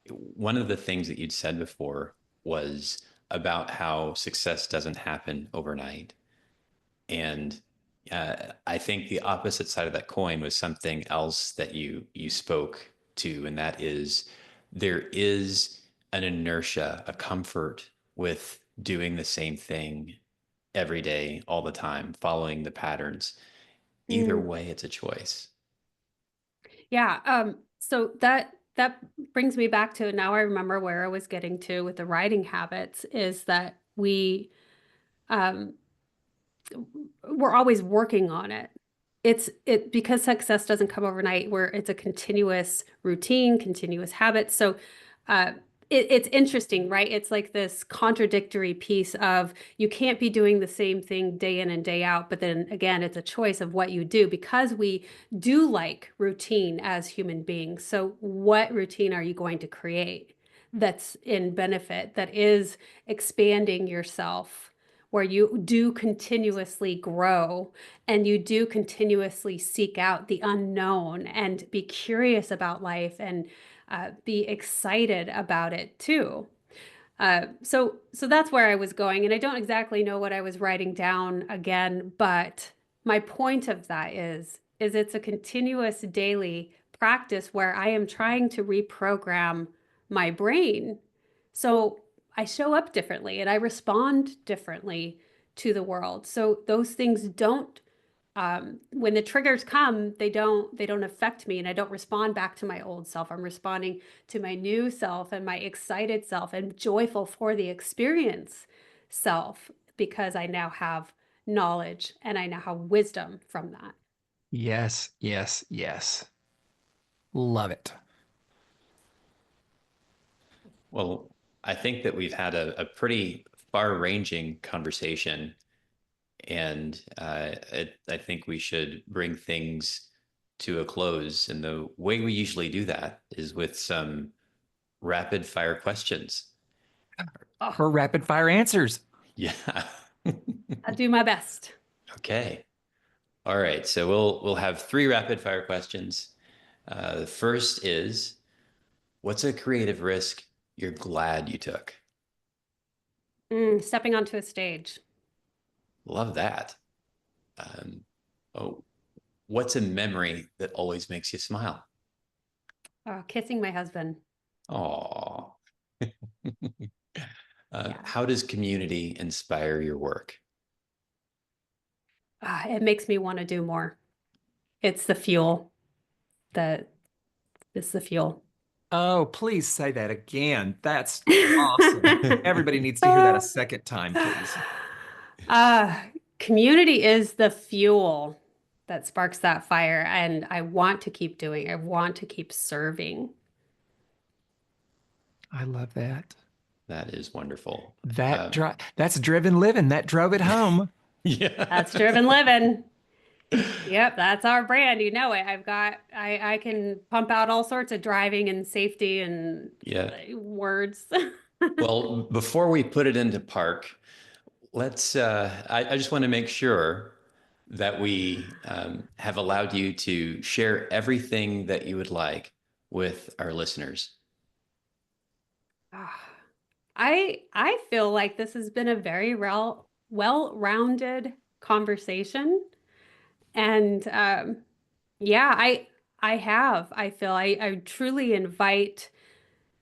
One of the things that you'd said before was about how success doesn't happen overnight. And I think the opposite side of that coin was something else that you spoke to, and that is there is an inertia, a comfort with doing the same thing every day, all the time, following the patterns. Either Mm. way, it's a choice. Yeah. So that brings me back to now I remember where I was getting to with the writing habits is that um, we're always working on it. It because success doesn't come overnight, where it's a continuous routine, continuous habit. So uh, it's interesting, right? It's like this contradictory piece of you can't be doing the same thing day in and day out, but then again, it's a choice of what you do because we do like routine as human beings. So what routine are you going to create that's in benefit, that is expanding yourself? Where you do continuously grow and you do continuously seek out the unknown and be curious about life and be excited about it too. So that's where I was going, and I don't exactly know what I was writing down again, but my point of that is it's a continuous daily practice where I am trying to reprogram my brain. So I show up differently and I respond differently to the world. So those things don't when the triggers come, they don't affect me and I don't respond back to my old self. I'm responding to my new self and my excited self and joyful for the experience self because I now have knowledge and I now have wisdom from that. Yes, yes, yes. Love it. Well, I think that we've had a pretty far-ranging conversation, and I think we should bring things to a close. And the way we usually do that is with some rapid fire questions. Oh, For rapid fire answers. Yeah. I'll do my best. Okay. All right. So we'll have three rapid fire questions. The first is, what's a creative risk you're glad you took? Stepping onto a stage. Love that. Um, oh, what's a memory that always makes you smile? Kissing my husband. Oh. Yeah. How does community inspire your work? It makes me want to do more. It's the fuel that is the fuel. Oh, please say that again. That's awesome. Everybody needs to hear that a second time, please. Uh, Community is the fuel that sparks that fire, and I want to keep doing. I want to keep serving. I love that. That is wonderful. That's driven living. That drove it home. Yeah. That's driven living. Yep, that's our brand. You know it. I can pump out all sorts of driving and safety and Yeah. words. Well, before we put it into park, I just want to make sure that we have allowed you to share everything that you would like with our listeners. Ah, I feel like this has been a very well-rounded conversation. And yeah, I feel I truly invite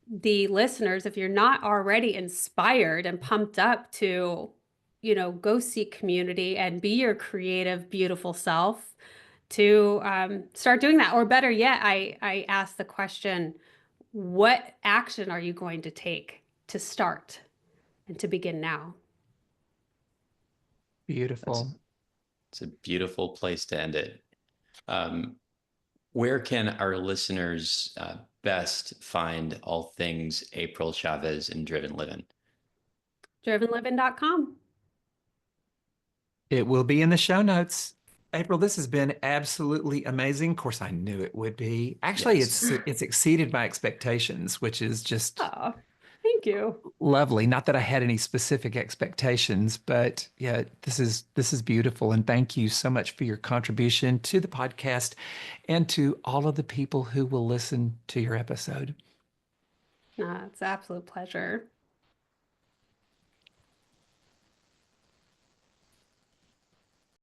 the listeners, if you're not already inspired and pumped up to, go seek community and be your creative, beautiful self, to start doing that. Or better yet, I ask the question, what action are you going to take to start and to begin now? Beautiful. It's a beautiful place to end it. Um, where can our listeners best find all things April Chavez and Driven Living? Drivenliving.com. It will be in the show notes. April, this has been absolutely amazing. Of course, I knew it would be. Actually, Yes. it's exceeded my expectations, which is just Oh, thank you. lovely. Not that I had any specific expectations, but yeah, this is beautiful. And thank you so much for your contribution to the podcast and to all of the people who will listen to your episode. It's an absolute pleasure.